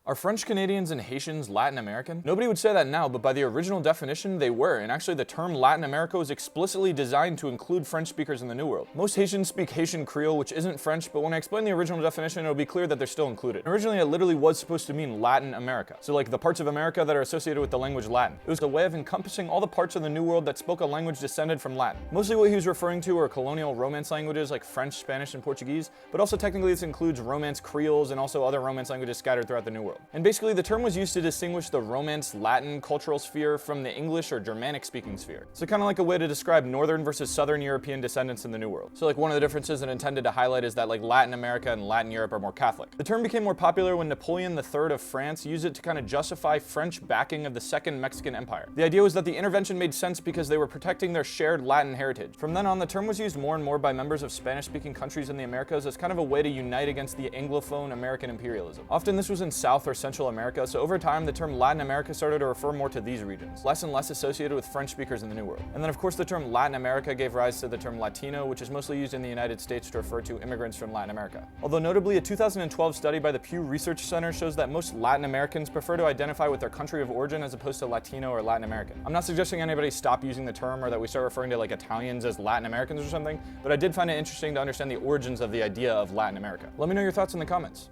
Are French Canadians and Haitians Latin American? Nobody would say that now, but by the original definition, they were, and actually the term Latin America was explicitly designed to include French speakers in the New World. Most Haitians speak Haitian Creole, which isn't French, but when I explain the original definition, it'll be clear that they're still included. Originally, it literally was supposed to mean Latin America, so like the parts of America that are associated with the language Latin. It was a way of encompassing all the parts of the New World that spoke a language descended from Latin. Mostly what he was referring to are colonial Romance languages like French, Spanish, and Portuguese, but also technically this includes Romance Creoles and also other Romance languages scattered throughout the New World. And basically, the term was used to distinguish the Romance Latin cultural sphere from the English or Germanic speaking sphere. So kind of like a way to describe Northern versus Southern European descendants in the New World. So like one of the differences it intended to highlight is that like Latin America and Latin Europe are more Catholic. The term became more popular when Napoleon III of France used it to kind of justify French backing of the Second Mexican Empire. The idea was that the intervention made sense because they were protecting their shared Latin heritage. From then on, the term was used more and more by members of Spanish-speaking countries in the Americas as kind of a way to unite against the Anglophone American imperialism. Often this was in South or Central America, so over time the term Latin America started to refer more to these regions, less and less associated with French speakers in the New World. And then of course the term Latin America gave rise to the term Latino, which is mostly used in the United States to refer to immigrants from Latin America. Although notably, a 2012 study by the Pew Research Center shows that most Latin Americans prefer to identify with their country of origin as opposed to Latino or Latin American. I'm not suggesting anybody stop using the term or that we start referring to like Italians as Latin Americans or something, but I did find it interesting to understand the origins of the idea of Latin America. Let me know your thoughts in the comments.